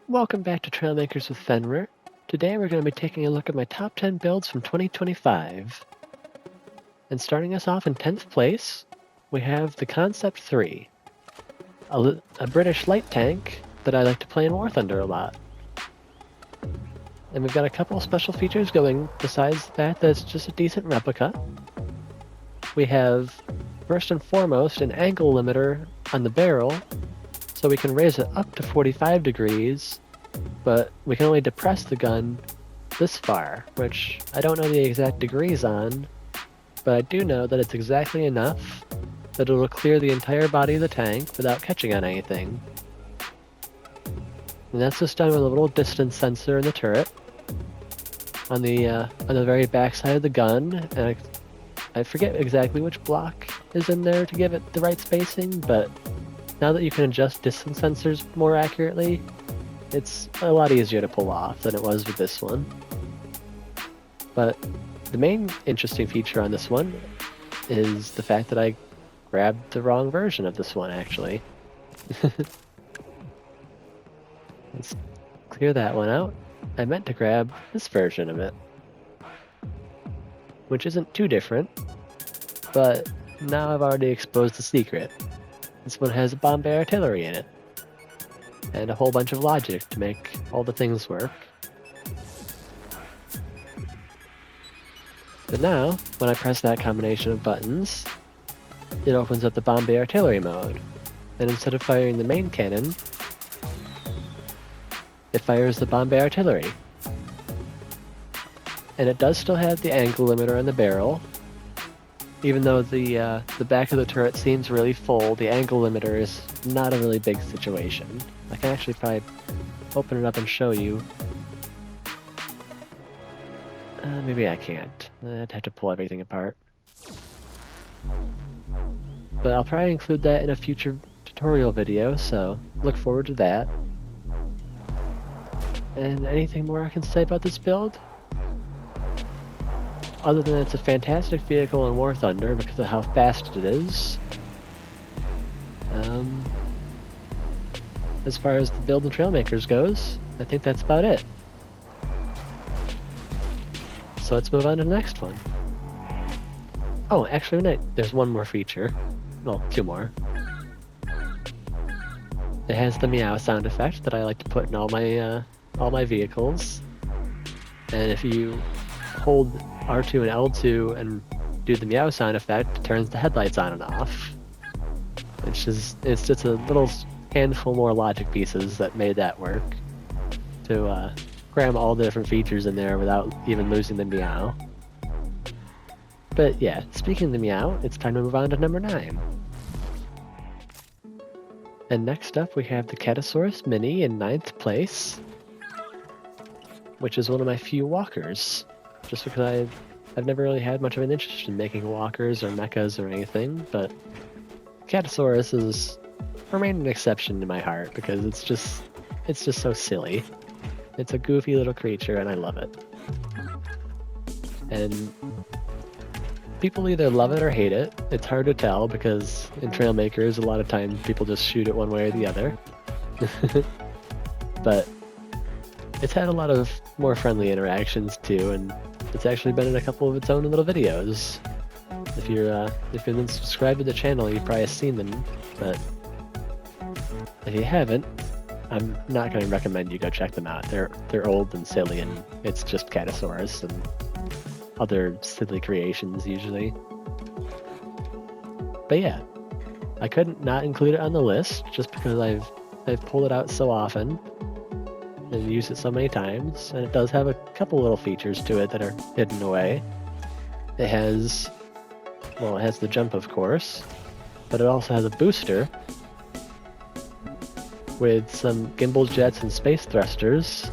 Welcome back to Trailmakers with Fenrir. Today we're going to be taking a look at my top 10 builds from 2025. And starting us off in 10th place, we have the Concept 3, a British light tank that I like to play in War Thunder a lot. And we've got a couple of special features going besides the fact that it's just a decent replica. We have, first and foremost, an angle limiter on the barrel, so we can raise it up to 45 degrees, but we can only depress the gun this far, which I don't know the exact degrees on, but I do know that it's exactly enough that it'll clear the entire body of the tank without catching on anything. And that's just done with a little distance sensor in the turret on the very back side of the gun, and I forget exactly which block is in there to give it the right spacing, but now that you can adjust distance sensors more accurately, it's a lot easier to pull off than it was with this one. But the main interesting feature on this one is the fact that I grabbed the wrong version of this one, actually. Let's clear that one out. I meant to grab this version of it, which isn't too different, but now I've already exposed the secret. This one has Bombay artillery in it, and a whole bunch of logic to make all the things work. But now, when I press that combination of buttons, it opens up the Bombay artillery mode, and instead of firing the main cannon, it fires the Bombay artillery. And it does still have the angle limiter on the barrel. Even though the back of the turret seems really full, the angle limiter is not a really big situation. I can actually probably open it up and show you. Maybe I can't. I'd have to pull everything apart. But I'll probably include that in a future tutorial video, so look forward to that. And anything more I can say about this build? Other than it's a fantastic vehicle in War Thunder because of how fast it is. As far as the build in Trailmakers goes, I think that's about it. So let's move on to the next one. Oh, actually, there's one more feature. Well, two more. It has the meow sound effect that I like to put in all my vehicles. And if you hold R2 and L2 and do the meow sound effect, it turns the headlights on and off. It's just a little handful more logic pieces that made that work to cram all the different features in there without even losing the meow. But yeah, speaking of the meow, it's time to move on to number 9. And next up we have the Catasaurus Mini in 9th place, which is one of my few walkers, just because I've never really had much of an interest in making walkers or mechas or anything, but Catasaurus has remained an exception to my heart because it's just so silly. It's a goofy little creature and I love it. And people either love it or hate it. It's hard to tell because in Trailmakers a lot of times people just shoot it one way or the other. But it's had a lot of more friendly interactions too, and it's actually been in a couple of its own little videos. If you've been subscribed to the channel, you've probably seen them, but if you haven't, I'm not going to recommend you go check them out. They're old and silly, and it's just Catasaurus and other silly creations usually. But yeah, I couldn't not include it on the list just because I've pulled it out so often and used it so many times, and it does have a couple little features to it that are hidden away. It has the jump, of course, but it also has a booster with some gimbal jets and space thrusters,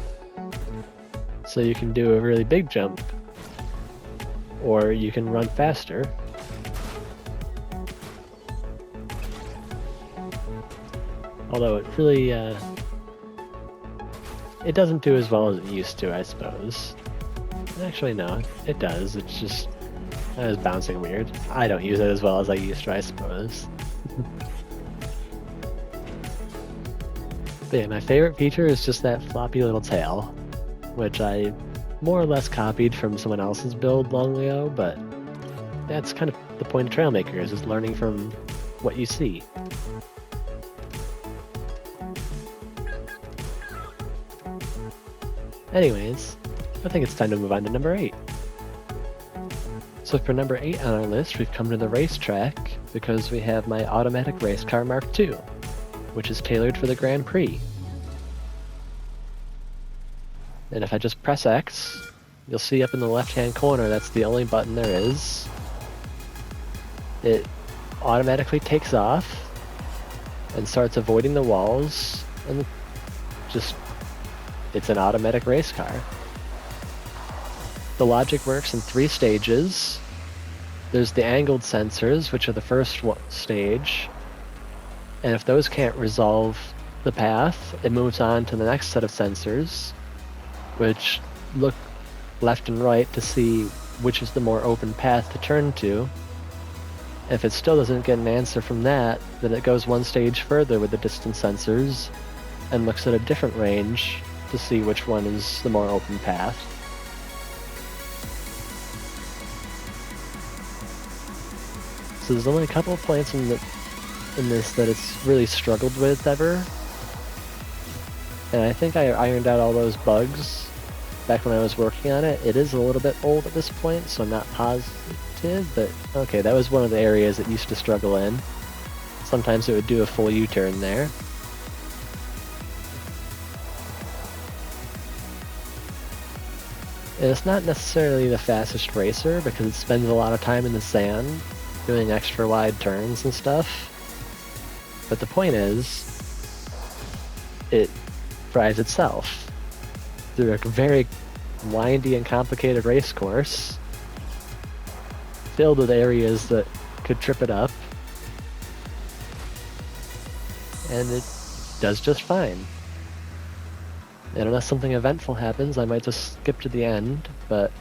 so you can do a really big jump, or you can run faster. Although it really, it doesn't do as well as it used to, I suppose. Actually, no, it does. It's just, it was bouncing weird. I don't use it as well as I used to, I suppose. But yeah, my favorite feature is just that floppy little tail, which I more or less copied from someone else's build long ago, but that's kind of the point of Trailmakers, is learning from what you see. Anyways, I think it's time to move on to number 8. So for number 8 on our list, we've come to the racetrack because we have my automatic race car Mark II, which is tailored for the Grand Prix. And if I just press X, you'll see up in the left-hand corner that's the only button there is. It automatically takes off and starts avoiding the walls, and it's an automatic race car. The logic works in 3 stages. There's the angled sensors, which are the first stage, and if those can't resolve the path, it moves on to the next set of sensors, which look left and right to see which is the more open path to turn to. If it still doesn't get an answer from that, then it goes one stage further with the distance sensors and looks at a different range to see which one is the more open path. So there's only a couple of points in this that it's really struggled with ever. And I think I ironed out all those bugs back when I was working on it. It is a little bit old at this point, so I'm not positive, but okay, that was one of the areas it used to struggle in. Sometimes it would do a full U-turn there. And it's not necessarily the fastest racer because it spends a lot of time in the sand doing extra wide turns and stuff. But the point is, it drives itself through a very windy and complicated race course filled with areas that could trip it up, and it does just fine. And unless something eventful happens, I might just skip to the end, but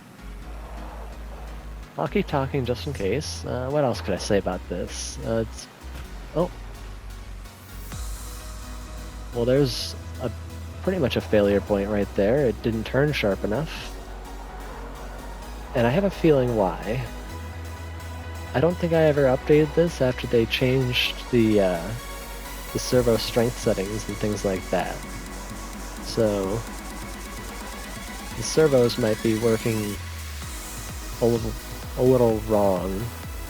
I'll keep talking just in case. What else could I say about this? Oh. Well, there's pretty much a failure point right there. It didn't turn sharp enough. And I have a feeling why. I don't think I ever updated this after they changed the servo strength settings and things like that. So the servos might be working a little wrong,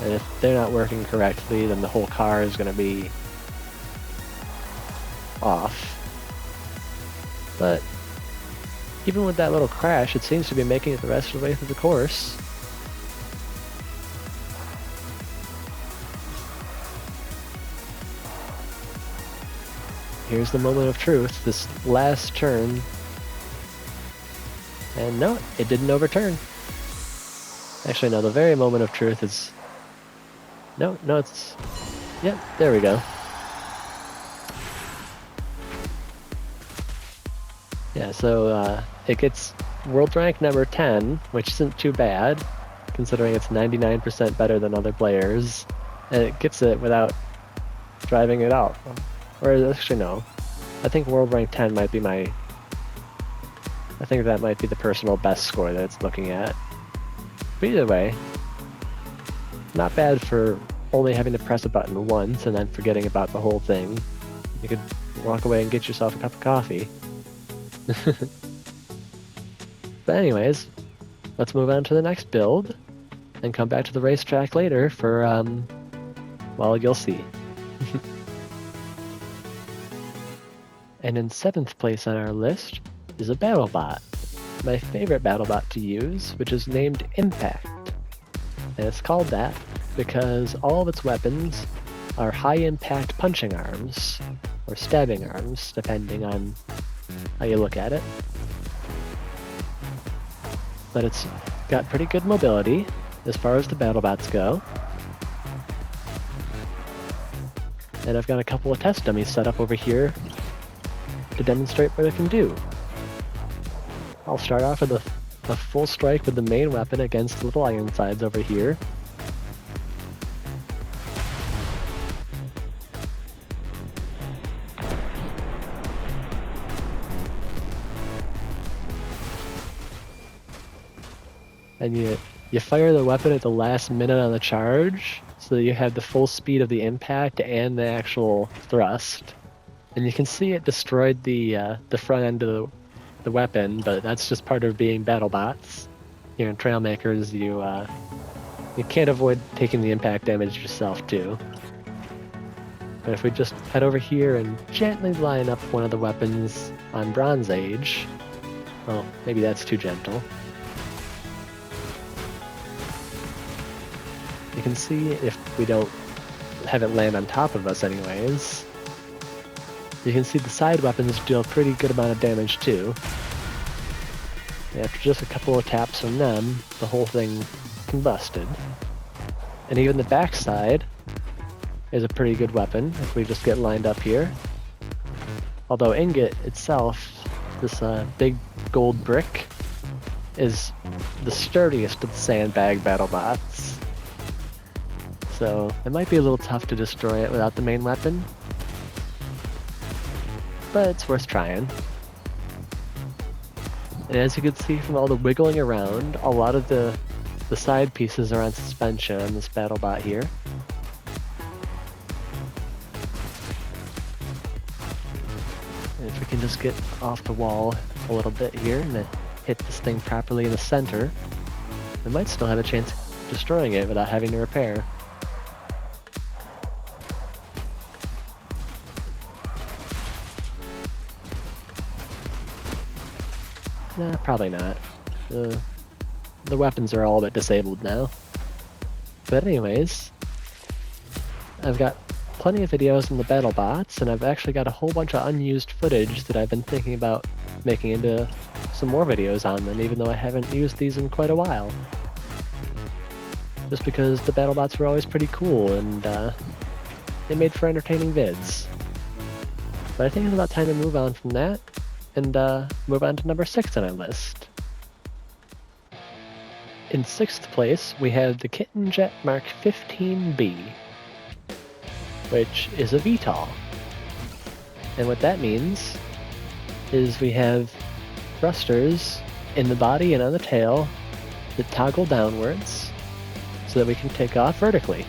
and if they're not working correctly, then the whole car is going to be off. But even with that little crash, it seems to be making it the rest of the way through the course. Here's the moment of truth, this last turn. And no, it didn't overturn. Actually, no, the very moment of truth is... No, it's... Yep, there we go. Yeah, so it gets world rank number 10, which isn't too bad, considering it's 99% better than other players, and it gets it without driving it out. Or actually, no. I think world rank 10 might be I think that might be the personal best score that it's looking at. But either way, not bad for only having to press a button once and then forgetting about the whole thing. You could walk away and get yourself a cup of coffee. But anyways, let's move on to the next build and come back to the racetrack later for, well, you'll see. And in 7th place on our list is a BattleBot, my favorite BattleBot to use, which is named Impact. And it's called that because all of its weapons are high-impact punching arms, or stabbing arms, depending on how you look at it. But it's got pretty good mobility as far as the BattleBots go. And I've got a couple of test dummies set up over here to demonstrate what it can do. I'll start off with a full strike with the main weapon against little Ironsides over here. and you fire the weapon at the last minute on the charge, so that you have the full speed of the impact and the actual thrust. And you can see it destroyed the front end of the weapon, but that's just part of being battle bots. Here in Trailmakers, you can't avoid taking the impact damage yourself too. But if we just head over here and gently line up one of the weapons on Bronze Age, well, maybe that's too gentle. You can see if we don't have it land on top of us anyways, you can see the side weapons deal a pretty good amount of damage too. And after just a couple of taps from them, the whole thing combusted. And even the backside is a pretty good weapon if we just get lined up here. Although Ingot itself, this big gold brick, is the sturdiest of the sandbag battle bots. So it might be a little tough to destroy it without the main weapon, but it's worth trying. And as you can see from all the wiggling around, a lot of the side pieces are on suspension on this battle bot here. And if we can just get off the wall a little bit here and hit this thing properly in the center, we might still have a chance of destroying it without having to repair. Nah, probably not. The weapons are all but disabled now. But anyways, I've got plenty of videos on the battle bots, and I've actually got a whole bunch of unused footage that I've been thinking about making into some more videos on them, even though I haven't used these in quite a while. Just because the battle bots were always pretty cool, and they made for entertaining vids. But I think it's about time to move on from that, and move on to number 6 on our list. In 6th place, we have the Kitten Jet Mark 15B, which is a VTOL. And what that means is we have thrusters in the body and on the tail that toggle downwards so that we can take off vertically.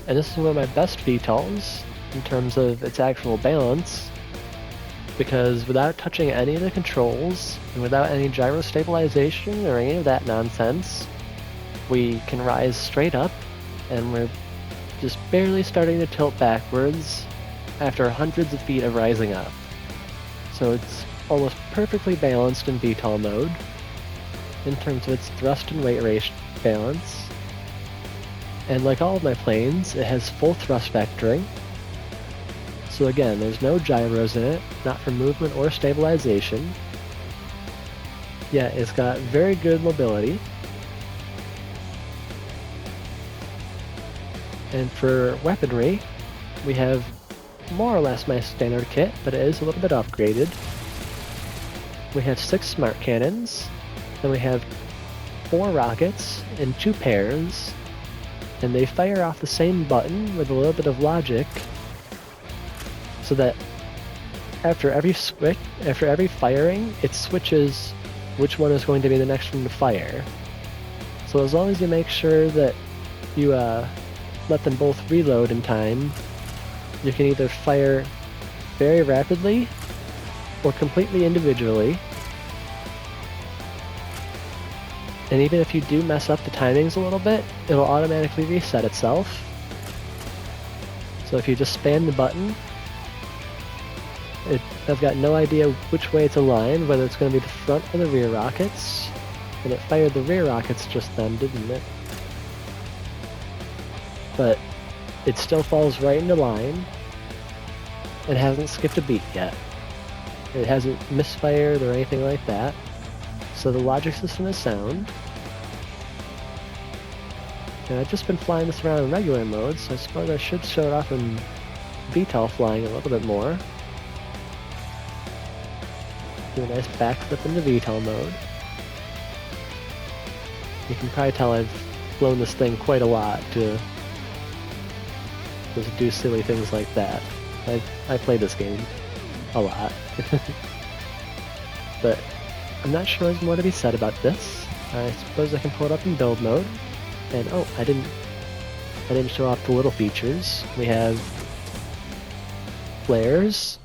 And this is one of my best VTOLs in terms of its actual balance, because without touching any of the controls, and without any gyro stabilization or any of that nonsense, we can rise straight up, and we're just barely starting to tilt backwards after hundreds of feet of rising up. So it's almost perfectly balanced in VTOL mode, in terms of its thrust and weight ratio balance. And like all of my planes, it has full thrust vectoring. So again, there's no gyros in it, not for movement or stabilization. Yet it's got very good mobility. And for weaponry, we have more or less my standard kit, but it is a little bit upgraded. We have 6 smart cannons, then we have 4 rockets in 2 pairs, and they fire off the same button with a little bit of logic, so that after every firing, it switches which one is going to be the next one to fire. So as long as you make sure that you let them both reload in time, you can either fire very rapidly or completely individually. And even if you do mess up the timings a little bit, it'll automatically reset itself. So if you just spam the button, I've got no idea which way it's aligned, whether it's going to be the front or the rear rockets. And it fired the rear rockets just then, didn't it? But it still falls right into line and hasn't skipped a beat yet. It hasn't misfired or anything like that. So the logic system is sound. And I've just been flying this around in regular mode, so I suppose I should show it off in VTOL flying a little bit more. Do a nice backflip into VTOL mode. You can probably tell I've flown this thing quite a lot to just do silly things like that. I play this game a lot. But I'm not sure there's more to be said about this. I suppose I can pull it up in build mode. And oh, I didn't show off the little features. We have flares.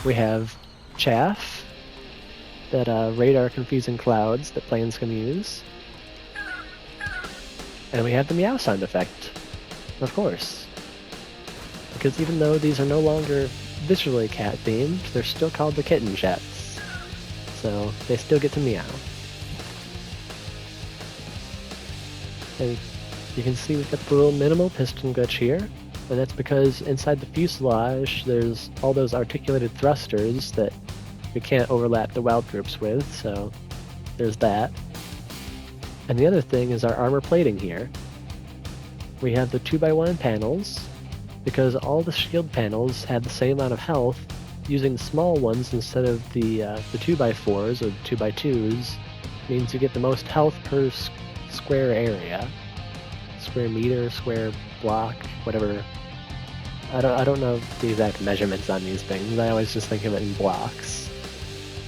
We have chaff that radar confusing clouds that planes can use. And we have the meow sound effect, of course. Because even though these are no longer visually cat themed, they're still called the kitten jets. So they still get to meow. And you can see we've got the little minimal piston glitch here, and that's because inside the fuselage there's all those articulated thrusters that we can't overlap the weld groups with, so there's that. And the other thing is our armor plating here. We have the 2x1 panels, because all the shield panels had the same amount of health. Using the small ones instead of the 2x4s or the 2x2s means you get the most health per square area. Square meter, square block, whatever. I don't know the exact measurements on these things. I always just think of it in blocks.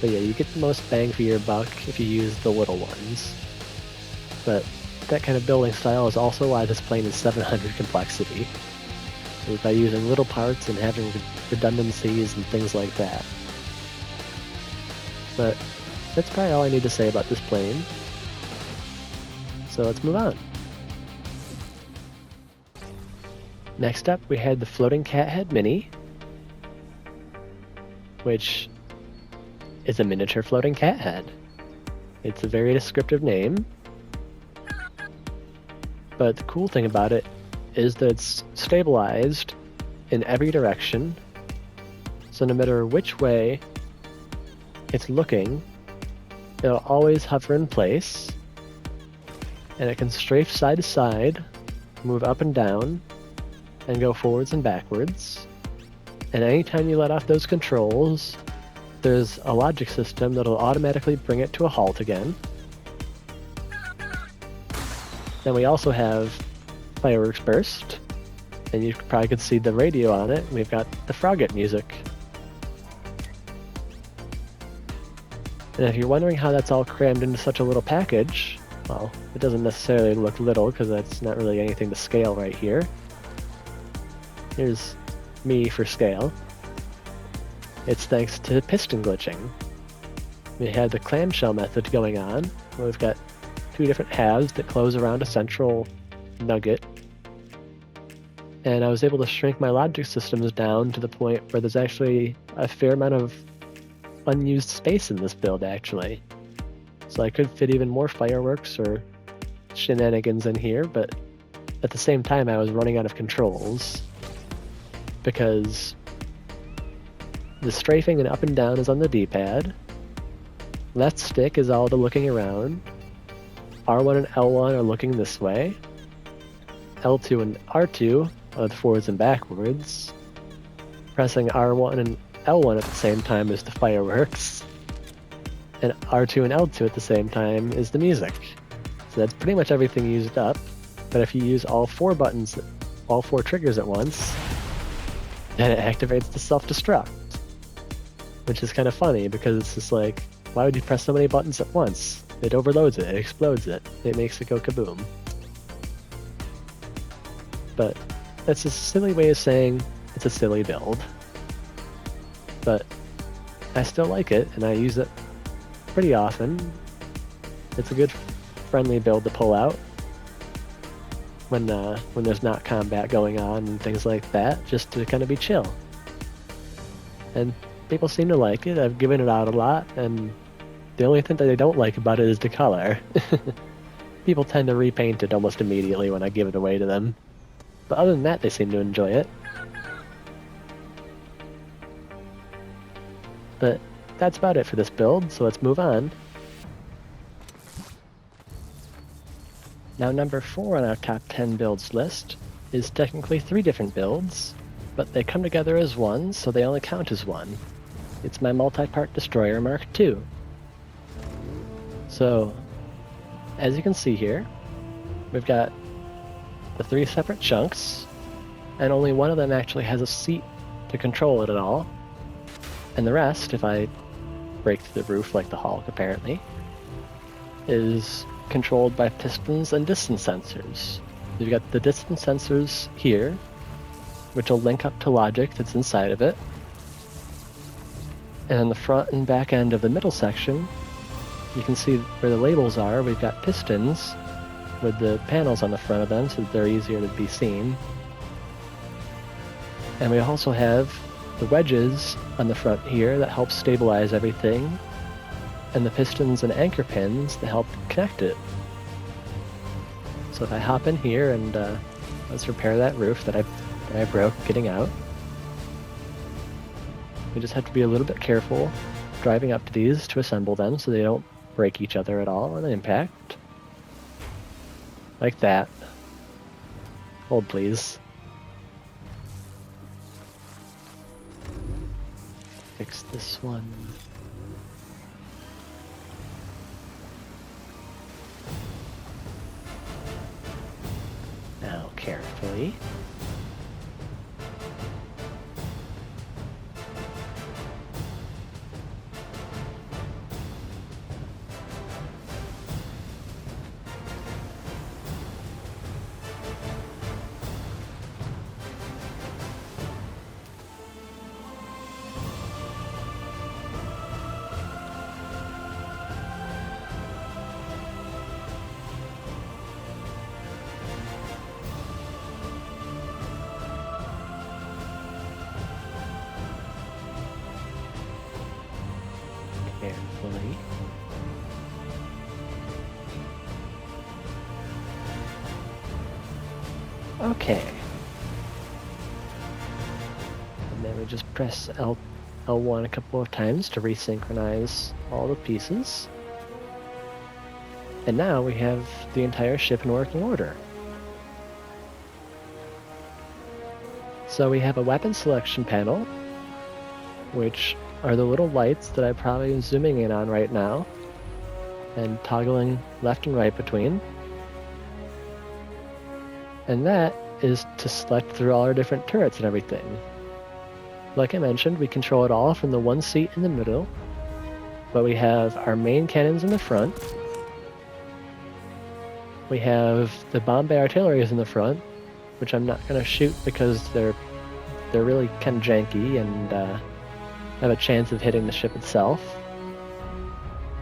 But yeah, you get the most bang for your buck if you use the little ones. But that kind of building style is also why this plane is 700 complexity. By using little parts and having redundancies and things like that. But that's probably all I need to say about this plane. So let's move on. Next up, we had the Floating Cat Head Mini, which is a miniature floating cat head. It's a very descriptive name, but the cool thing about it is that it's stabilized in every direction, so no matter which way it's looking, it'll always hover in place, and it can strafe side to side, move up and down, and go forwards and backwards. And anytime you let off those controls, there's a logic system that'll automatically bring it to a halt again. Then we also have fireworks burst, and you probably could see the radio on it. We've got the Frogget music. And if you're wondering how that's all crammed into such a little package, well, it doesn't necessarily look little because that's not really anything to scale right here. Here's me for scale. It's thanks to piston glitching. We had the clamshell method going on, where we've got two different halves that close around a central nugget. And I was able to shrink my logic systems down to the point where there's actually a fair amount of unused space in this build, actually. So I could fit even more fireworks or shenanigans in here, but at the same time I was running out of controls. Because the strafing and up and down is on the D-pad. Left stick is all the looking around. R1 and L1 are looking this way. L2 and R2 are the forwards and backwards. Pressing R1 and L1 at the same time is the fireworks. And R2 and L2 at the same time is the music. So that's pretty much everything used up. But if you use all four buttons, all four triggers at once, then it activates the self-destruct. Which is kind of funny, because it's just like, why would you press so many buttons at once? It overloads it, it explodes it, it makes it go kaboom. But that's a silly way of saying it's a silly build. But I still like it, and I use it pretty often. It's a good, friendly build to pull out when there's not combat going on and things like that, just to kind of be chill. And people seem to like it. I've given it out a lot, and the only thing that they don't like about it is the color. People tend to repaint it almost immediately when I give it away to them. But other than that, they seem to enjoy it. But that's about it for this build, so let's move on. Now number 4 on our top 10 builds list is technically 3 different builds, but they come together as one, so they only count as one. It's my multi-part destroyer Mark II. So, as you can see here, we've got the 3 separate chunks, and only one of them actually has a seat to control it at all. And the rest, if I break through the roof like the Hulk apparently, is controlled by pistons and distance sensors. You've got the distance sensors here, which will link up to logic that's inside of it. And on the front and back end of the middle section, you can see where the labels are. We've got pistons with the panels on the front of them so that they're easier to be seen. And we also have the wedges on the front here that help stabilize everything, and the pistons and anchor pins that help connect it. So if I hop in here and let's repair that roof that I broke getting out. We just have to be a little bit careful driving up to these to assemble them so they don't break each other at all on impact. Like that. Hold please. Fix this one. Now carefully. Carefully. Okay. And then we just press L1 a couple of times to resynchronize all the pieces. And now we have the entire ship in working order. So we have a weapon selection panel, which are the little lights that I probably am zooming in on right now and toggling left and right between. And that is to select through all our different turrets and everything. Like I mentioned, we control it all from the one seat in the middle, but we have our main cannons in the front. We have the bomb bay artilleries in the front, which I'm not going to shoot because they're really kind of janky and have a chance of hitting the ship itself.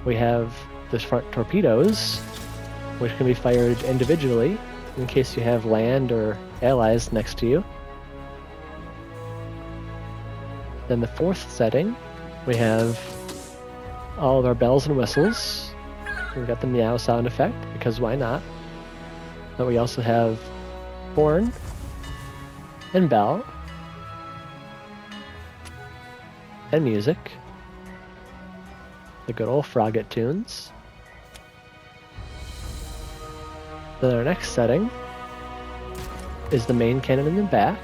We have the front torpedoes, which can be fired individually in case you have land or allies next to you. Then the fourth setting, we have all of our bells and whistles. We've got the meow sound effect, because why not? But we also have horn and bell and music, the good old Frogget tunes. Then our next setting is the main cannon in the back.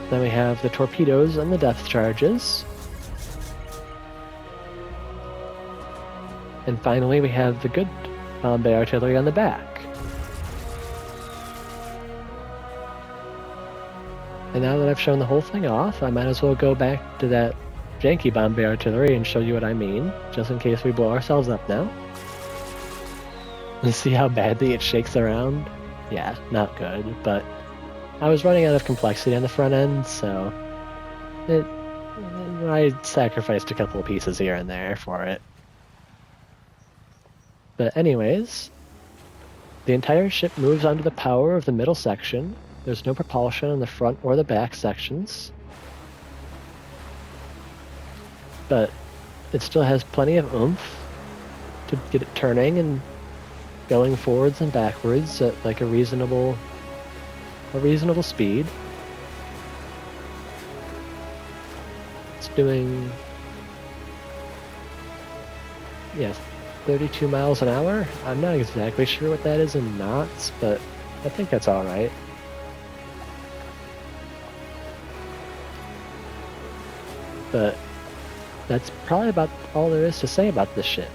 Then we have the torpedoes and the depth charges. And finally we have the good bomb bay artillery on the back. And now that I've shown the whole thing off, I might as well go back to that janky bomb bay artillery and show you what I mean, just in case we blow ourselves up now. And see how badly it shakes around? Yeah, not good, but I was running out of complexity on the front end, so I sacrificed a couple of pieces here and there for it. But anyways, the entire ship moves onto the power of the middle section. There's no propulsion in the front or the back sections, but it still has plenty of oomph to get it turning and going forwards and backwards at like a reasonable speed. It's doing 32 miles an hour. I'm not exactly sure what that is in knots, but I think that's all right. But that's probably about all there is to say about this ship.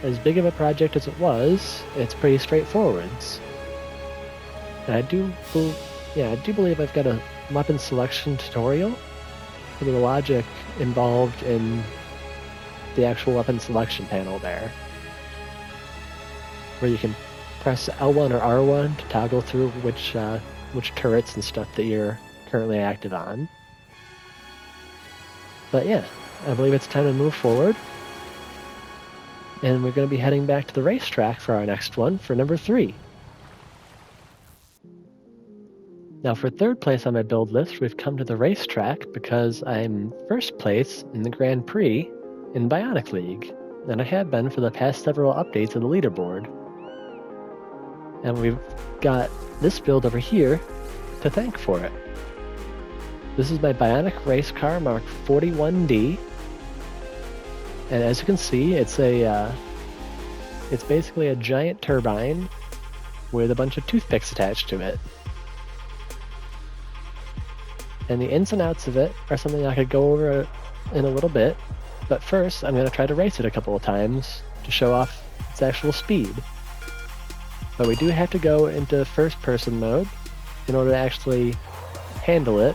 As big of a project as it was, it's pretty straightforward. And I do believe I've got a weapon selection tutorial of the logic involved in the actual weapon selection panel there, where you can press L1 or R1 to toggle through which turrets and stuff that you're currently active on. But yeah, I believe it's time to move forward. And we're going to be heading back to the racetrack for our next one, for number 3. Now for third place on my build list, we've come to the racetrack because I'm first place in the Grand Prix in Bionic League, and I have been for the past several updates of the leaderboard. And we've got this build over here to thank for it. This is my Bionic race car marked 41D, and as you can see, it's basically a giant turbine with a bunch of toothpicks attached to it. And the ins and outs of it are something I could go over in a little bit, but first I'm going to try to race it a couple of times to show off its actual speed. But we do have to go into first person mode in order to actually handle it,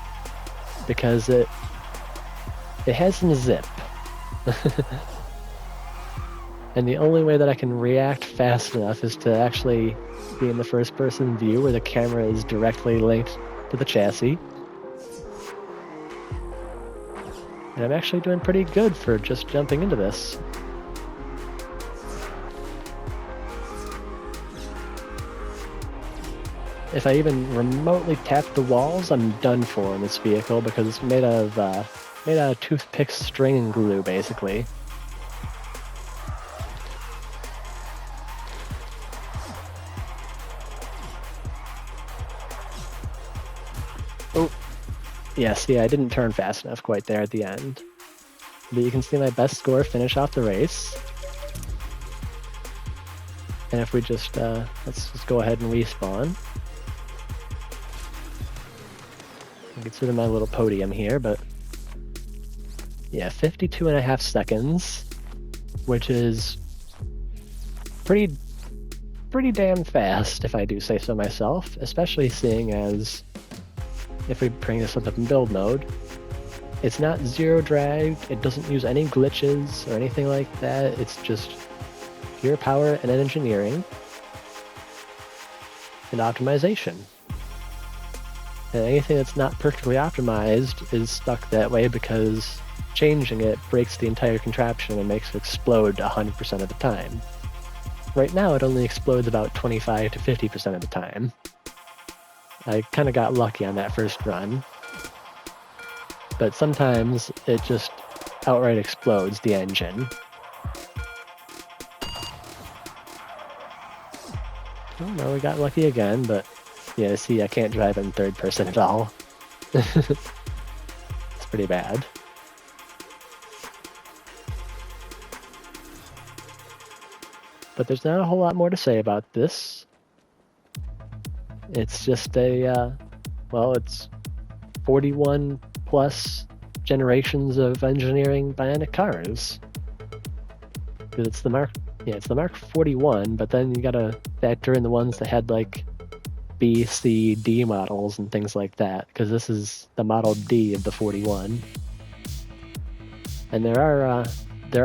because it has some zip. And the only way that I can react fast enough is to actually be in the first person view where the camera is directly linked to the chassis. And I'm actually doing pretty good for just jumping into this. If I even remotely tap the walls, I'm done for in this vehicle because it's made out of toothpicks, string, and glue, basically. Oh, yeah, see, I didn't turn fast enough quite there at the end. But you can see my best score finish off the race. And if we just, let's just go ahead and respawn. Get rid of my little podium here, but yeah, 52.5 seconds, which is pretty damn fast, if I do say so myself, especially seeing as if we bring this up in build mode, it's not zero drag, it doesn't use any glitches or anything like that, it's just pure power and engineering and optimization. And anything that's not perfectly optimized is stuck that way because changing it breaks the entire contraption and makes it explode 100% of the time. Right now it only explodes about 25 to 50% of the time. I kind of got lucky on that first run. But sometimes it just outright explodes the engine. Oh no, we got lucky again, but yeah, see, I can't drive in third person at all. It's pretty bad. But there's not a whole lot more to say about this. It's just a, well, it's 41 plus generations of engineering Bionic cars. Because it's the Mark 41, but then you gotta factor in the ones that had like B, C, D models and things like that, because this is the Model D of the 41. And there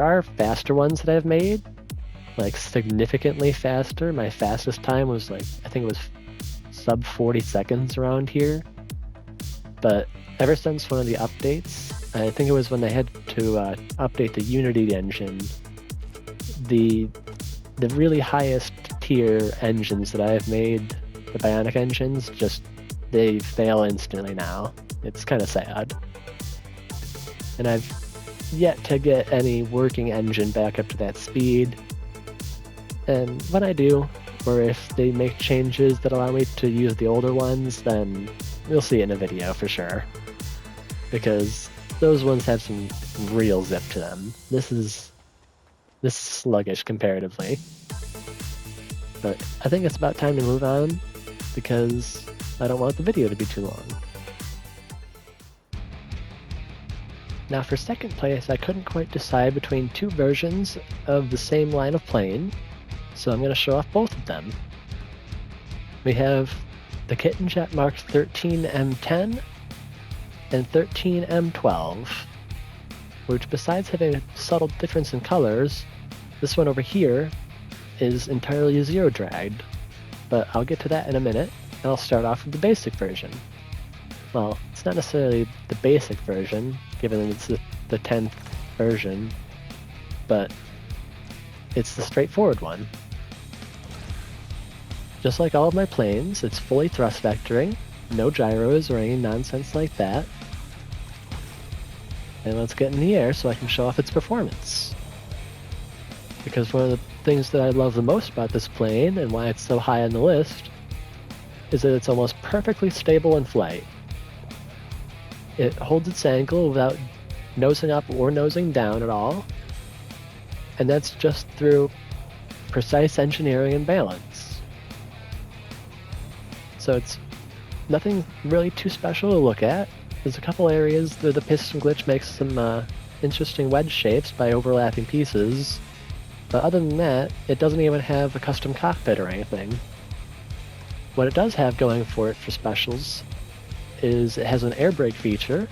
are faster ones that I've made, like significantly faster. My fastest time was like, I think it was sub 40 seconds around here. But ever since one of the updates, I think it was when they had to update the Unity engine, the really highest tier engines that I have made, the Bionic engines, they fail instantly now. It's kind of sad. And I've yet to get any working engine back up to that speed. And when I do, or if they make changes that allow me to use the older ones, then you'll see it in a video for sure. Because those ones have some real zip to them. This is sluggish comparatively. But I think it's about time to move on, because I don't want the video to be too long. Now for second place, I couldn't quite decide between two versions of the same line of plane, so I'm going to show off both of them. We have the Kitten Jet Mark 13 M10 and 13M12, which besides having a subtle difference in colors, this one over here is entirely zero dragged. But I'll get to that in a minute, and I'll start off with the basic version. Well, it's not necessarily the basic version, given that it's the 10th version, but it's the straightforward one. Just like all of my planes, it's fully thrust vectoring, no gyros or any nonsense like that. And let's get in the air so I can show off its performance. Because one of the things that I love the most about this plane, and why it's so high on the list, is that it's almost perfectly stable in flight. It holds its angle without nosing up or nosing down at all, and that's just through precise engineering and balance. So it's nothing really too special to look at. There's a couple areas that the piston glitch makes some interesting wedge shapes by overlapping pieces, but other than that, it doesn't even have a custom cockpit or anything. What it does have going for it for specials is it has an air brake feature,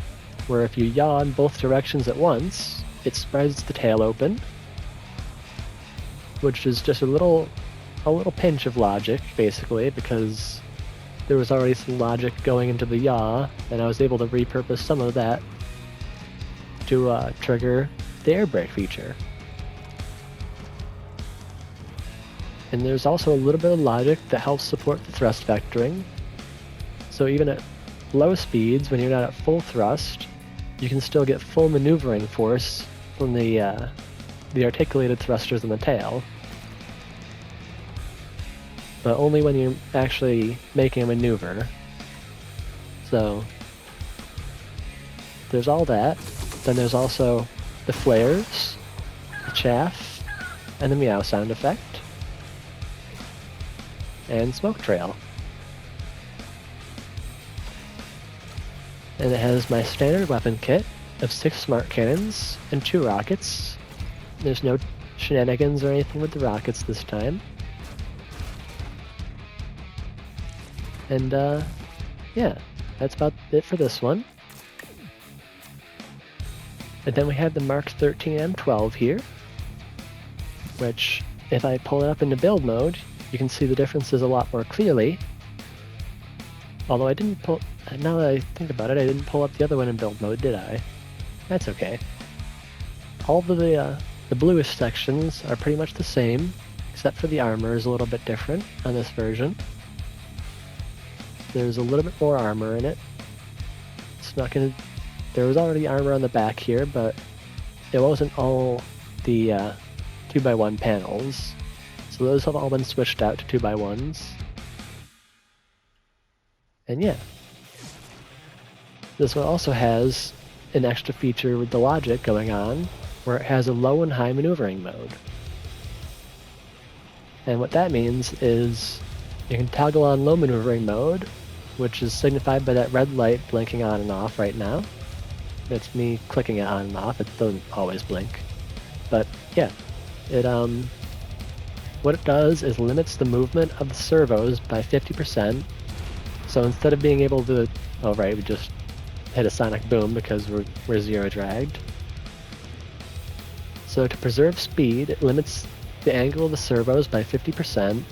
where if you yaw in both directions at once, it spreads the tail open, which is just a little pinch of logic, basically, because there was already some logic going into the yaw, and I was able to repurpose some of that to trigger the air brake feature. And there's also a little bit of logic that helps support the thrust vectoring. So even at low speeds, when you're not at full thrust, you can still get full maneuvering force from the articulated thrusters in the tail. But only when you're actually making a maneuver. So there's all that. Then there's also the flares, the chaff, and the meow sound effect, and smoke trail. And it has my standard weapon kit of 6 smart cannons and 2 rockets. There's no shenanigans or anything with the rockets this time. And yeah, that's about it for this one. And then we have the Mark 13M12 here, which if I pull it up into build mode, you can see the differences a lot more clearly. Although I didn't pull, now that I think about it, I didn't pull up the other one in build mode, did I? That's okay. All of the bluish sections are pretty much the same, except for the armor is a little bit different on this version. There's a little bit more armor in it. It's not gonna... There was already armor on the back here, but it wasn't all the 2x1 panels. So those have all been switched out to 2x1s. And yeah. This one also has an extra feature with the logic going on, where it has a low and high maneuvering mode. And what that means is you can toggle on low maneuvering mode, which is signified by that red light blinking on and off right now. It's me clicking it on and off. It doesn't always blink. But yeah, it what it does is limits the movement of the servos by 50%. So instead of being able to, oh right, we just hit a sonic boom because we're zero dragged. So to preserve speed, it limits the angle of the servos by 50%,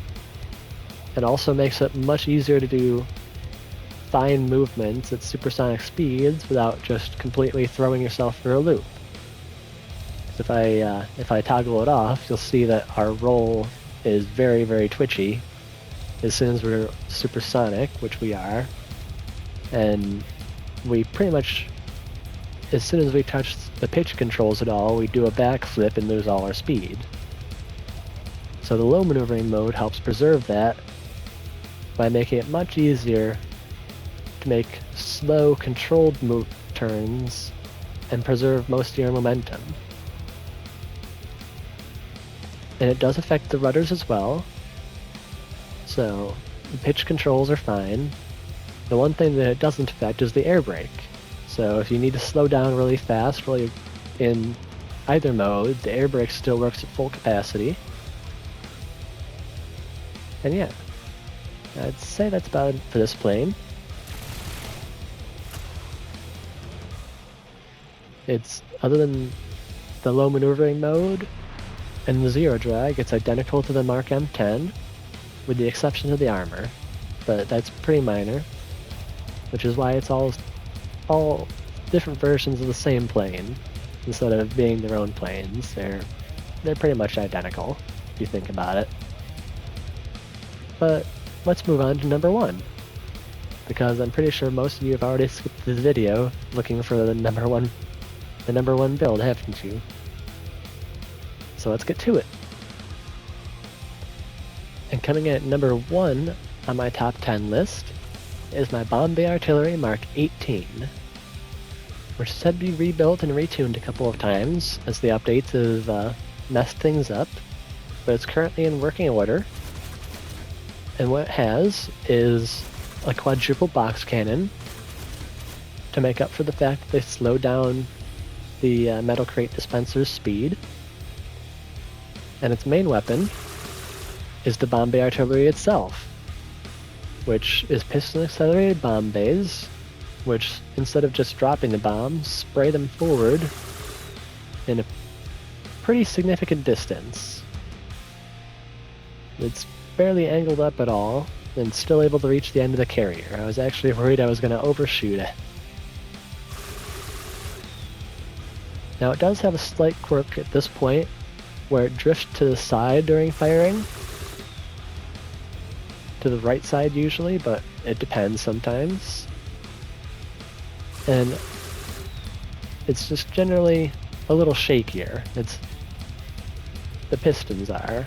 and also makes it much easier to do fine movements at supersonic speeds without just completely throwing yourself for a loop. If I toggle it off, you'll see that our roll is very, very twitchy as soon as we're supersonic, which we are, and we pretty much, as soon as we touch the pitch controls at all, we do a backflip and lose all our speed. So the low maneuvering mode helps preserve that by making it much easier to make slow, controlled turns and preserve most of your momentum. And it does affect the rudders as well, so the pitch controls are fine. The one thing that it doesn't affect is the air brake. So if you need to slow down really fast while you're in either mode, the air brake still works at full capacity. And yeah, I'd say that's about it for this plane. It's, other than the low maneuvering mode and the zero drag, it's identical to the Mark M10, with the exception of the armor. But that's pretty minor, which is why it's all different versions of the same plane instead of being their own planes. They're pretty much identical if you think about it. But let's move on to number 1, because I'm pretty sure most of you have already skipped this video looking for the number one build, haven't you? So let's get to it. And coming in at number 1 on my top 10 list is my Bombay Artillery Mark 18, which is said to be rebuilt and retuned a couple of times as the updates have messed things up, but it's currently in working order. And what it has is a quadruple box cannon to make up for the fact that they slowed down the metal crate dispenser's speed. And its main weapon is the Bombay Artillery itself, which is piston-accelerated bomb bays, which, instead of just dropping the bombs, spray them forward in a pretty significant distance. It's barely angled up at all, and still able to reach the end of the carrier. I was actually worried I was going to overshoot it. Now it does have a slight quirk at this point, where it drifts to the side during firing. To the right side usually, but it depends sometimes. And it's just generally a little shakier. The pistons are.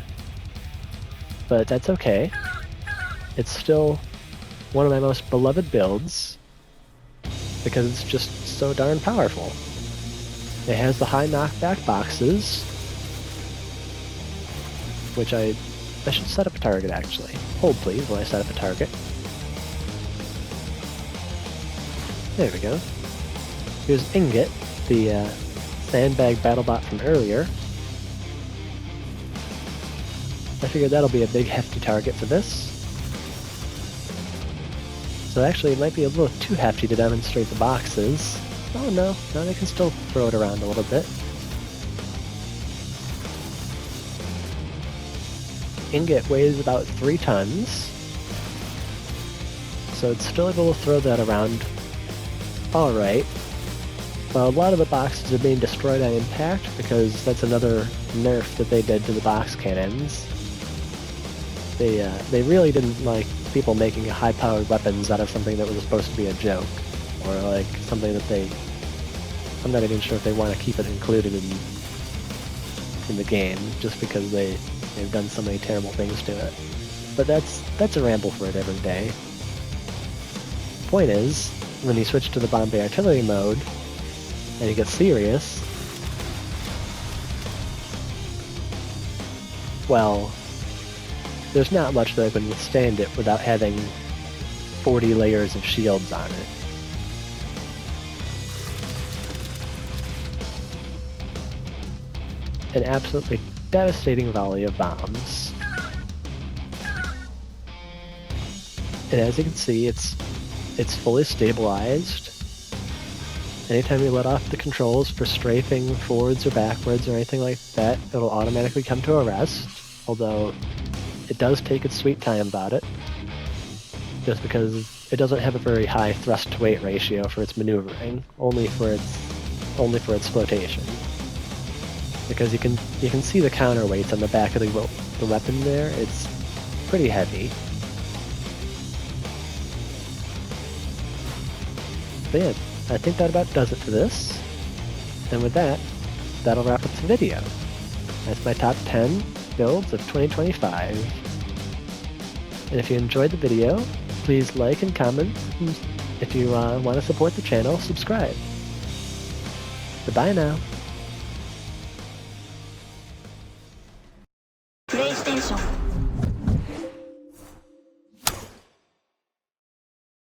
But that's okay. It's still one of my most beloved builds because it's just so darn powerful. It has the high knockback boxes, which I should set up a target actually. Hold please while I set up a target. There we go. Here's Ingot, the sandbag battlebot from earlier. I figured that'll be a big hefty target for this. So actually it might be a little too hefty to demonstrate the boxes. Oh no, they can still throw it around a little bit. Ingot weighs about 3 tons, so it's still able to throw that around alright. Well, a lot of the boxes are being destroyed on impact because that's another nerf that they did to the box cannons. They really didn't like people making high-powered weapons out of something that was supposed to be a joke, or like something that I'm not even sure if they want to keep it included in the game just because they've done so many terrible things to it. But that's a ramble for a different day. Point is, when you switch to the Bombay Artillery mode and you get serious, well, there's not much that can withstand it without having 40 layers of shields on it. An absolutely devastating volley of bombs. And as you can see, it's fully stabilized. Anytime you let off the controls for strafing forwards or backwards or anything like that, it'll automatically come to a rest, although it does take its sweet time about it, just because it doesn't have a very high thrust-to-weight ratio for its maneuvering, only for its flotation. Because you can see the counterweights on the back of the weapon there. It's pretty heavy. But yeah, I think that about does it for this. And with that, that'll wrap up the video. That's my top 10 builds of 2025. And if you enjoyed the video, please like and comment. If you want to support the channel, subscribe. Goodbye now.